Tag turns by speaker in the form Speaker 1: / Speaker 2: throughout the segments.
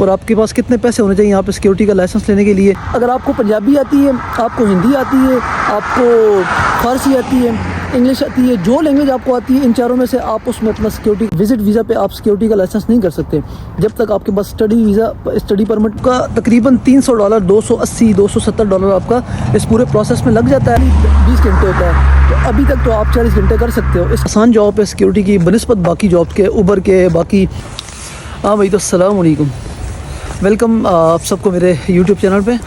Speaker 1: और आपके पास कितने पैसे होने चाहिए यहाँ पे सिक्योरिटी का लाइसेंस लेने के लिए। अगर आपको पंजाबी आती है, आपको हिंदी आती है, आपको फ़ारसी आती है, इंग्लिश आती है, जो लैंग्वेज आपको आती है, इन चारों में से आप उसमें अपना सिक्योरिटी विजिट वीज़ा पे आप सिक्योरिटी का लाइसेंस नहीं कर सकते जब तक आपके पास स्टडी परमिट का तकरीबन $300, $280, $270 आपका इस पूरे प्रोसेस में लग जाता है। 20 घंटे होता है, तो अभी तक तो आप 40 घंटे कर सकते हो। इस आसान जॉब है सिक्योरिटी की बनिस्बत बाकी जॉब के, उबर के, बाकी। हाँ भाई, तो अस्सलाम वालेकुम, वेलकम आप सबको मेरे यूट्यूब चैनल पे।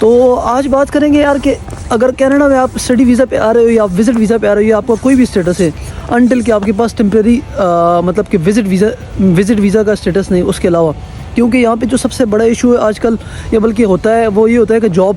Speaker 1: तो आज बात करेंगे यार कि अगर कनाडा में आप स्टडी वीज़ा पे आ रहे हो या आप विज़िट वीज़ा पे आ रहे हो या आपका कोई भी स्टेटस है अनटिल कि आपके पास टेम्प्रेरी मतलब कि विज़िट वीज़ा का स्टेटस नहीं, उसके अलावा। क्योंकि यहाँ पे जो सबसे बड़ा इशू है आजकल या बल्कि होता है वो ये होता है कि जॉब,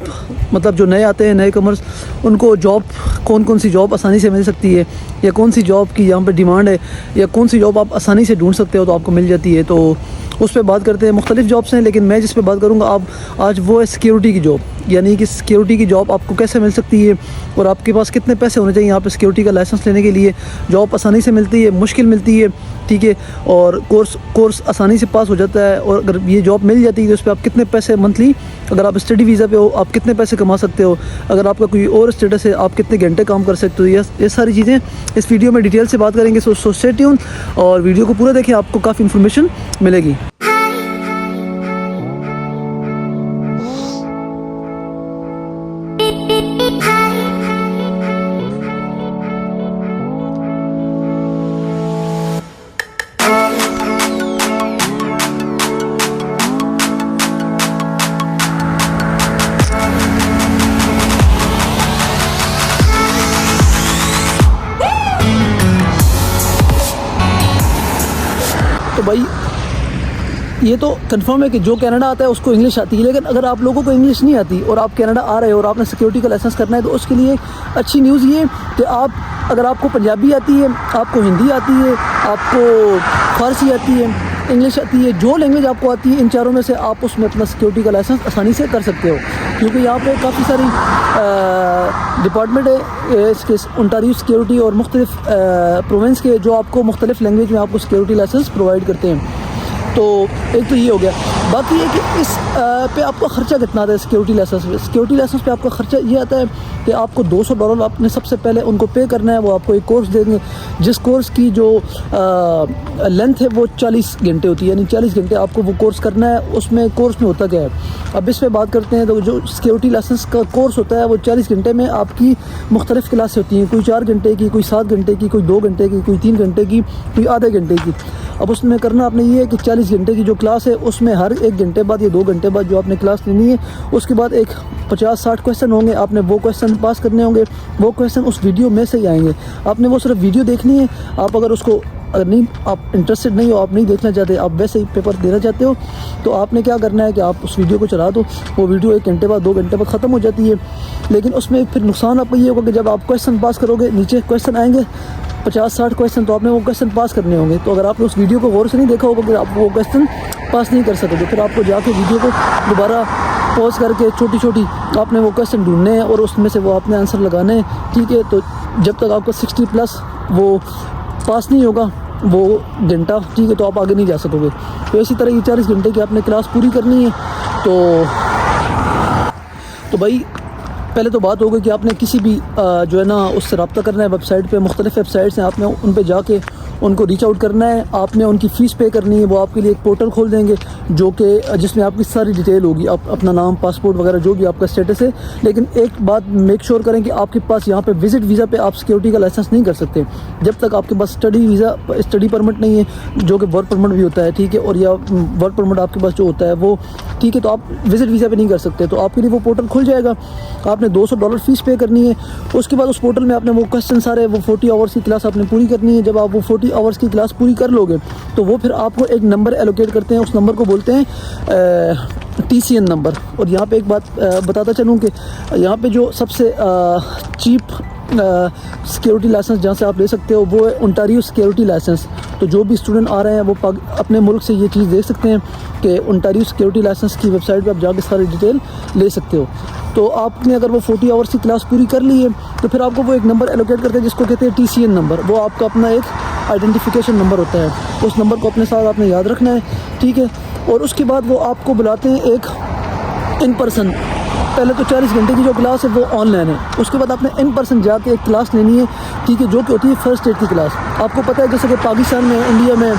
Speaker 1: मतलब जो नए आते हैं नए कमर्स, उनको जॉब कौन सी जॉब आसानी से मिल सकती है या कौन सी जॉब की यहाँ पे डिमांड है या कौन सी जॉब आप आसानी से ढूंढ सकते हो तो आपको मिल जाती है। तो उस पर बात करते हैं। मुख्तलिफ जॉब्स हैं, लेकिन मैं जिस पे बात करूँगा आप आज वो है सिक्योरिटी की जॉब, यानी कि सिक्योरिटी की जॉब आपको कैसे मिल सकती है और आपके पास कितने पैसे होने चाहिए यहाँ पे सिक्योरिटी का लाइसेंस लेने के लिए। जॉब आसानी से मिलती है, मुश्किल मिलती है, ठीक है, और कोर्स आसानी से पास हो जाता है। और अगर ये जॉब मिल जाती है तो उस पर आप कितने पैसे मंथली, अगर आप स्टडी वीज़ा पे हो आप कितने पैसे कमा सकते हो, अगर आपका कोई और स्टेटस है आप कितने घंटे काम कर सकते हो। ये सारी चीज़ें इस वीडियो में डिटेल से बात करेंगे। सो स्टे ट्यून और वीडियो को पूरा देखें, आपको काफ़ी इन्फॉर्मेशन मिलेगी। तो भाई ये तो कंफर्म है कि जो कनाडा आता है उसको इंग्लिश आती है, लेकिन अगर आप लोगों को इंग्लिश नहीं आती और आप कनाडा आ रहे हो और आपने सिक्योरिटी का लाइसेंस करना है तो उसके लिए अच्छी न्यूज़ ये कि अगर आपको पंजाबी आती है, आपको हिंदी आती है, आपको फ़ारसी आती है, इंग्लिश आती है, जो लैंग्वेज आपको आती है, इन चारों में से आप उसमें अपना सिक्योरिटी का लाइसेंस आसानी से कर सकते हो। क्योंकि यहाँ पे काफ़ी सारी डिपार्टमेंट है इसके, ओंटारियो सिक्योरिटी और मुख्तलिफ प्रोविंस के, जो आपको मुख्तलिफ लैंग्वेज में आपको सिक्योरिटी लाइसेंस प्रोवाइड करते हैं। तो एक तो ये हो गया। बाकी ये कि इस पे आपका ख़र्चा कितना आता है सिक्योरिटी लाइसेंस पे। सिक्योरिटी लाइसेंस पे आपका ख़र्चा ये आता है कि आपको $200 आपने सबसे पहले उनको पे करना है। वो आपको एक कोर्स देंगे जिस कोर्स की जो लेंथ है वो 40 घंटे होती है, यानी 40 घंटे आपको वो कोर्स करना है। उसमें कोर्स में होता क्या है, अब इस पर बात करते हैं। तो जो सिक्योरिटी लाइसेंस का कोर्स होता है वो 40 घंटे में आपकी मुख्तलिफ़ क्लासें होती हैं, कोई 4 घंटे की, कोई 7 घंटे की, कोई 2 घंटे की, कोई 3 घंटे की, कोई आधे घंटे की। अब उसमें करना आपने ये है कि 40 घंटे की जो क्लास है उसमें हर 1 घंटे बाद या 2 घंटे बाद जो आपने क्लास लेनी है उसके बाद एक 50-60 क्वेश्चन होंगे, आपने वो क्वेश्चन पास करने होंगे। वो क्वेश्चन उस वीडियो में से ही आएंगे, आपने वो सिर्फ वीडियो देखनी है। आप अगर नहीं, आप इंटरेस्टेड नहीं हो, आप नहीं देखना चाहते, आप वैसे ही पेपर देना चाहते हो, तो आपने क्या करना है कि आप उस वीडियो को चला दो। वो वीडियो 1 घंटे बाद 2 घंटे बाद ख़त्म हो जाती है। लेकिन उसमें फिर नुकसान आपको ये होगा कि जब आप क्वेश्चन पास करोगे, नीचे क्वेश्चन आएंगे 50-60 क्वेश्चन, तो आपने वो क्वेश्चन पास करने होंगे। तो अगर आपने उस वीडियो को गौर से नहीं देखा होगा कि आप वो क्वेश्चन पास नहीं कर सकोगे, फिर आपको जाके वीडियो को दोबारा पॉज करके छोटी आपने वो क्वेश्चन ढूंढने हैं और उसमें से वो आपने आंसर लगाने हैं, ठीक है। तो जब तक आपका 60+ वो पास नहीं होगा वो घंटा, ठीक है, तो आप आगे नहीं जा सकोगे। तो इसी तरह ये 40 घंटे की आपने क्लास पूरी करनी है। तो भाई पहले तो बात हो गई कि आपने किसी भी जो है ना उससे रब्ता करना है। वेबसाइट पे मुख्तलिफ वेबसाइट्स हैं, आपने उन पे जाके उनको रीच आउट करना है। आपने उनकी फ़ीस पे करनी है। वो आपके लिए एक पोर्टल खोल देंगे जो कि जिसमें आपकी सारी डिटेल होगी, आप अपना नाम, पासपोर्ट वगैरह जो भी आपका स्टेटस है। लेकिन एक बात मेक श्योर करें कि आपके पास यहाँ पे विज़िट वीज़ा पे आप सिक्योरिटी का लाइसेंस नहीं कर सकते जब तक आपके पास स्टडी परमिट नहीं है, जो कि वर्क परमिट भी होता है, ठीक है, और या वर्क परमिट आपके पास जो होता है वो, ठीक है, तो आप विज़िट वीज़ा पे नहीं कर सकते। तो आपके लिए वो पोर्टल खुल जाएगा, आपने $200 फ़ीस पे करनी है। उसके बाद उस पोर्टल में आपने वो क्वेश्चन सारे, वो 40 आवर्स की क्लास आपने पूरी करनी है। जब आप वो 40 आवर्स की क्लास पूरी कर लोगे तो वो फिर आपको एक नंबर एलोकेट करते हैं, उस नंबर को बोलते हैं TCN नंबर। और यहाँ पे एक बात बताता चलूँ कि यहाँ पे जो सबसे चीप सिक्योरिटी लाइसेंस जहाँ से आप ले सकते हो वो है ओंटारियो सिक्योरिटी लाइसेंस। तो जो भी स्टूडेंट आ रहे हैं वो अपने मुल्क से ये चीज़ देख सकते हैं कि ओंटारियो सिक्योरिटी लाइसेंस की वेबसाइट पे आप जाके सारी डिटेल ले सकते हो। तो आपने अगर वो 40 आवर्स की क्लास पूरी कर ली है तो फिर आपको वो एक नंबर एलोकेट करते हैं जिसको कहते हैं TCN नंबर। वो आपका अपना एक आइडेंटिफिकेशन नंबर होता है, उस नंबर को अपने साथ आपने याद रखना है, ठीक है। और उसके बाद वो आपको बुलाते हैं एक इन पर्सन। पहले तो 40 घंटे की जो क्लास है वो ऑनलाइन है, उसके बाद आपने इन पर्सन जाके एक क्लास लेनी है, ठीक है, जो कि होती है फर्स्ट एड की क्लास। आपको पता है जैसे कि पाकिस्तान में, इंडिया में,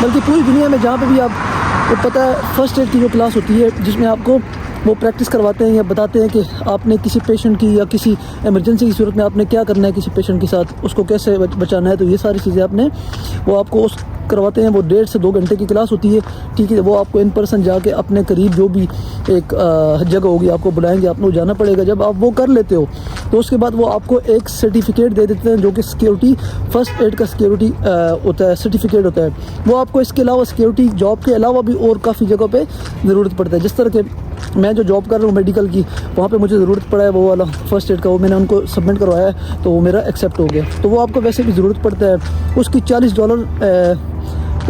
Speaker 1: बल्कि पूरी दुनिया में जहाँ पे भी आपको पता है फर्स्ट एड की जो क्लास होती है, जिसमें आपको वो प्रैक्टिस करवाते हैं या बताते हैं कि आपने किसी पेशेंट की या किसी इमरजेंसी की सूरत में आपने क्या करना है किसी पेशेंट के साथ, उसको कैसे बचाना है। तो ये सारी चीज़ें आपने वो आपको उस करवाते हैं। वो 1.5 से 2 घंटे की क्लास होती है, ठीक है। वो आपको इन पर्सन जाके अपने करीब जो भी एक जगह होगी आपको बुलाएंगे, आपको जाना पड़ेगा। जब आप वो कर लेते हो तो उसके बाद वो आपको एक सर्टिफिकेट दे देते हैं, जो कि सिक्योरिटी फर्स्ट एड का सिक्योरिटी होता है, सर्टिफिकेट होता है। वो आपको इसके अलावा सिक्योरिटी जॉब के अलावा भी और काफ़ी जगह पे ज़रूरत पड़ता है। जिस तरह के मैं जो जॉब कर रहा हूँ मेडिकल की, वहाँ पे मुझे ज़रूरत पड़ा है वो वाला फर्स्ट एड का, वो मैंने उनको सबमिट करवाया है तो वो मेरा एक्सेप्ट हो गया। तो वो आपको वैसे भी ज़रूरत पड़ता है। उसकी $40,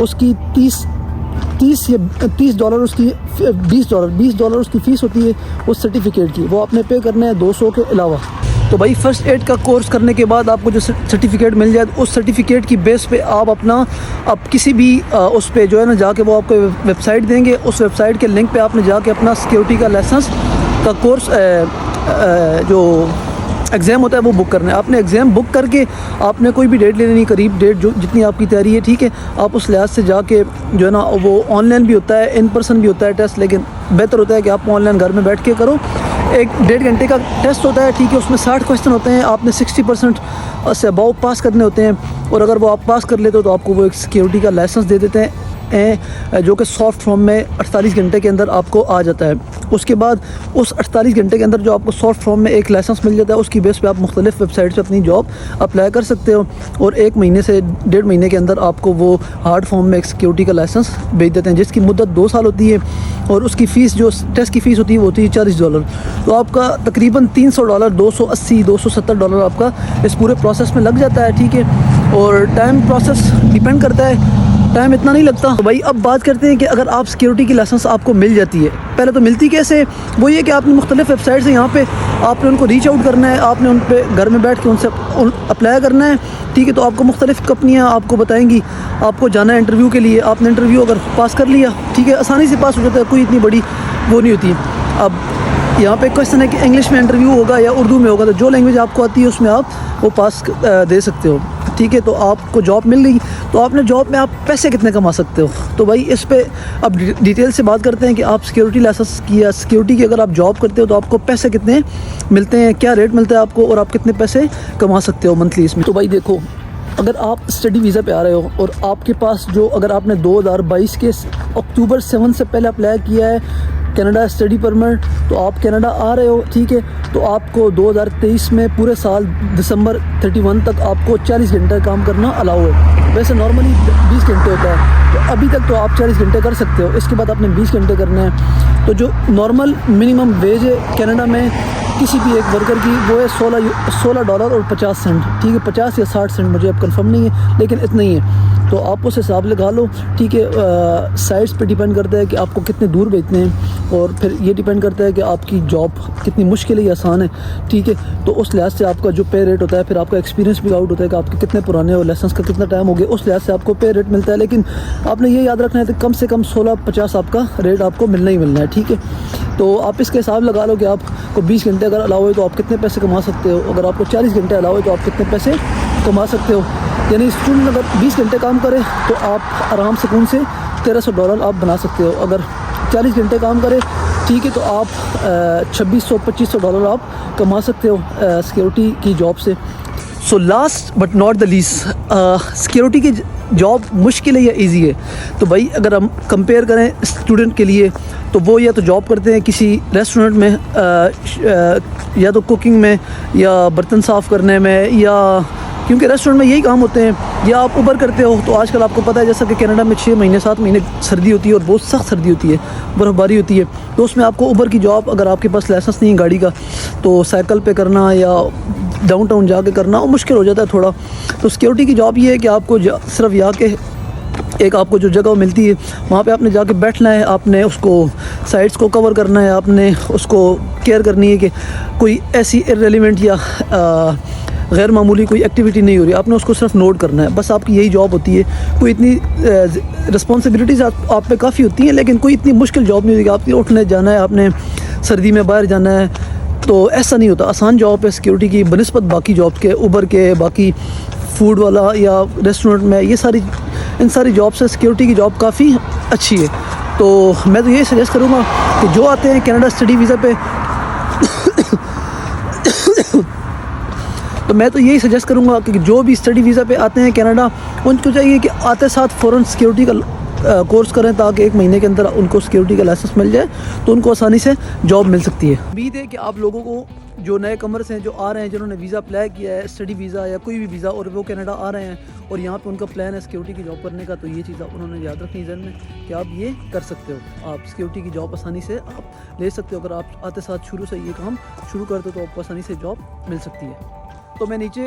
Speaker 1: उसकी 30 या $30 उसकी $20 उसकी फ़ीस होती है उस सर्टिफिकेट की, वो आपने पे करना है 200 के अलावा। तो भाई फ़र्स्ट एड का कोर्स करने के बाद आपको जो सर्टिफिकेट मिल जाए, उस सर्टिफिकेट की बेस पे आप अपना आप किसी भी उस पे जो है ना जाके वो आपको वेबसाइट देंगे, उस वेबसाइट के लिंक पे आपने जाके अपना सिक्योरिटी का लाइसेंस का कोर्स जो एग्ज़ाम होता है वो बुक करना है। आपने एग्ज़ाम बुक करके आपने कोई भी डेट ले लेनी, करीब डेट जो जितनी आपकी तैयारी है, ठीक है। आप उस लिहाज से जाके जो है ना, वो ऑनलाइन भी होता है, इन पर्सन भी होता है टेस्ट, लेकिन बेहतर होता है कि आप ऑनलाइन घर में बैठ के करो। 1-1.5 घंटे का टेस्ट होता है, ठीक है। उसमें 60 क्वेश्चन होते हैं, आपने 60% से अबाउ पास करने होते हैं, और अगर वो आप पास कर लेते हो तो आपको वो एक सिक्योरिटी का लाइसेंस दे देते हैं, जो कि सॉफ्ट फॉर्म में 48 घंटे के अंदर आपको आ जाता है। उसके बाद उस 48 घंटे के अंदर जो आपको सॉफ्ट फॉर्म में एक लाइसेंस मिल जाता है, उसकी बेस पे आप मुख्तलिफ वेबसाइट से अपनी जॉब अप्लाई कर सकते हो, और 1 महीने से 1.5 महीने के अंदर आपको वो हार्ड फॉर्म में एक सिक्योरिटी का लाइसेंस भेज देते हैं, जिसकी मुद्दत 2 साल होती है। और उसकी फ़ीस जो टेस्ट की फ़ीस होती है वो होती है $40। तो आपका तकरीबन $300, $280-270 आपका इस पूरे प्रोसेस में लग जाता है, ठीक है। और टाइम प्रोसेस डिपेंड करता है, टाइम इतना नहीं लगता। तो भाई अब बात करते हैं कि अगर आप सिक्योरिटी की लाइसेंस आपको मिल जाती है, पहले तो मिलती कैसे, वो ये कि आपने मुख्तलिफ वेबसाइट से यहाँ पे आपने उनको रीच आउट करना है, आपने उन पे घर में बैठ के उनसे अप्लाई करना है, ठीक है। तो आपको मुख्तलिफ कंपनियाँ आपको बताएंगी, आपको जाना है इंटरव्यू के लिए। आपने इंटरव्यू अगर पास कर लिया, ठीक है, आसानी से पास हो जाता है, कोई इतनी बड़ी वो नहीं होती। अब यहाँ पे क्वेश्चन है कि इंग्लिश में इंटरव्यू होगा या उर्दू में होगा, तो जो लैंग्वेज आपको आती है उसमें आप वो पास दे सकते हो, ठीक है। तो आपको जॉब मिल गई, तो आपने जॉब में आप पैसे कितने कमा सकते हो। तो भाई इस पे अब डिटेल से बात करते हैं कि आप सिक्योरिटी लाइसेंस की या सिक्योरिटी की अगर आप जॉब करते हो तो आपको पैसे कितने मिलते हैं, क्या रेट मिलता है आपको, और आप कितने पैसे कमा सकते हो मंथली इसमें। तो भाई देखो, अगर आप स्टडी वीज़ा पे आ रहे हो और आपके पास जो, अगर आपने 2022 के अक्टूबर 7 से पहले अप्लाई किया है कनाडा स्टडी परमिट, तो आप कनाडा आ रहे हो, ठीक है। तो आपको 2023 में पूरे साल दिसंबर 31 तक आपको 40 घंटे काम करना अलाउ है। वैसे नॉर्मली 20 घंटे होता है, तो अभी तक तो आप 40 घंटे कर सकते हो। इसके बाद आपने 20 घंटे करने हैं। तो जो नॉर्मल मिनिमम वेज है कनाडा में किसी भी एक वर्कर की, वो है $16.50, ठीक है। 50 या 60 सेंट मुझे अब कंफर्म नहीं है, लेकिन इतना ही है। तो आप उस हिसाब लगा लो, ठीक है। साइट्स पे डिपेंड करता है कि आपको कितने दूर भेजने हैं, और फिर ये डिपेंड करता है कि आपकी जॉब कितनी मुश्किल है या आसान है, ठीक है। तो उस लिहाज से आपका जो पे रेट होता है, फिर आपका एक्सपीरियंस भी आउट होता है कि आपके कितने पुराने हो, लाइसेंस का कितना टाइम हो गया, उस लिहाज से आपको पे रेट मिलता है। लेकिन आपने ये याद रखना है कि कम से कम 16.50 आपका रेट आपको मिलना ही मिलना है, ठीक है। तो आप इसके हिसाब लगा लो कि आपको 20 घंटे अगर अलाउ है तो आप कितने पैसे कमा सकते हो, अगर आपको 40 घंटे अलाउ है तो आप कितने पैसे कमा सकते हो। यानी स्टूडेंट अगर 20 घंटे काम करे तो आप आराम सुकून से $1300 आप बना सकते हो। अगर 40 घंटे काम करे, ठीक है, तो आप $2600-2500 आप कमा सकते हो सिक्योरिटी की जॉब से। So last but not the least, security की जॉब मुश्किल है या इजी है। तो भाई अगर हम कंपेयर करें स्टूडेंट के लिए, तो वो या तो जॉब करते हैं किसी रेस्टोरेंट में, या तो कुकिंग में, या बर्तन साफ़ करने में, या क्योंकि रेस्टोरेंट में यही काम होते हैं, या आप उबर करते हो। तो आजकल आपको पता है जैसा कि कनाडा में 6 महीने 7 महीने सर्दी होती है, और बहुत सख्त सर्दी होती है, बर्फ़बारी होती है। तो उसमें आपको उबर की जॉब, अगर आपके पास लाइसेंस नहीं है गाड़ी का, तो साइकिल पे करना या डाउनटाउन जाके करना वो मुश्किल हो जाता है थोड़ा। तो सिक्योरिटी की जॉब ये है कि आपको सिर्फ यहाँ के एक आपको जो जगह मिलती है वहाँ पे आपने जाके बैठना है, आपने उसको साइट्स को कवर करना है, आपने उसको केयर करनी है कि कोई ऐसी इररिलेवेंट या गैर मामूली कोई एक्टिविटी नहीं हो रही, आपने उसको सिर्फ नोट करना है, बस आपकी यही जॉब होती है। कोई इतनी रिस्पॉन्सिबिलिटीज़ आप पे काफ़ी होती हैं, लेकिन कोई इतनी मुश्किल जॉब नहीं होती कि आपने उठने जाना है, आपने सर्दी में बाहर जाना है, तो ऐसा नहीं होता। आसान जॉब है सिक्योरिटी की बनिस्बत बाकी जॉब के, उबर के, बाकी फूड वाला या रेस्टोरेंट में, ये इन सारी जॉब से सिक्योरिटी की जॉब काफ़ी अच्छी है। तो मैं तो यही सजेस्ट करूँगा कि जो आते हैं कनाडा स्टडी वीज़ा पे तो मैं तो यही सजेस्ट करूँगा कि जो भी स्टडी वीज़ा पे आते हैं कनाडा, उनको चाहिए कि आते साथ फ़ौरन सिक्योरिटी का कोर्स करें, ताकि 1 महीने के अंदर उनको सिक्योरिटी का लाइसेंस मिल जाए, तो उनको आसानी से जॉब मिल सकती है। उम्मीद है कि आप लोगों को, जो नए कमर्स हैं जो आ रहे हैं, जिन्होंने वीज़ा अप्लाई किया है, स्टडी वीज़ा या कोई भी वीज़ा, और वो कनाडा आ रहे हैं और यहाँ पे उनका प्लान है सिक्योरिटी की जॉब करने का, तो ये चीज़ उन्होंने याद रखनी है ज़हन में कि आप ये कर सकते हो। आप सिक्योरिटी की जॉब आसानी से आप ले सकते हो। अगर आप आते साथ शुरू से ये काम शुरू करते हो तो आपको आसानी से जॉब मिल सकती है। तो मैं नीचे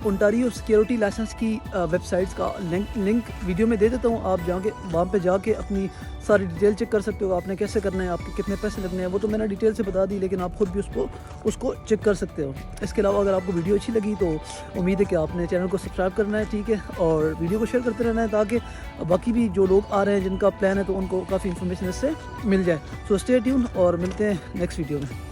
Speaker 1: ओंटारियो सिक्योरिटी लाइसेंस की वेबसाइट्स का लिंक वीडियो में दे देता हूँ। आप जाके वहाँ पे जाके अपनी सारी डिटेल चेक कर सकते हो, आपने कैसे करना है, आपके कितने पैसे लगने हैं, वो तो मैंने डिटेल से बता दी, लेकिन आप खुद भी उसको चेक कर सकते हो। इसके अलावा अगर आपको वीडियो अच्छी लगी तो उम्मीद है कि आपने चैनल को सब्सक्राइब करना है, ठीक है, और वीडियो को शेयर करते रहना है, ताकि बाकी भी जो लोग आ रहे हैं जिनका प्लान है तो उनको काफ़ी इन्फॉर्मेशन इससे मिल जाए। सो स्टे ट्यून और मिलते हैं नेक्स्ट वीडियो में।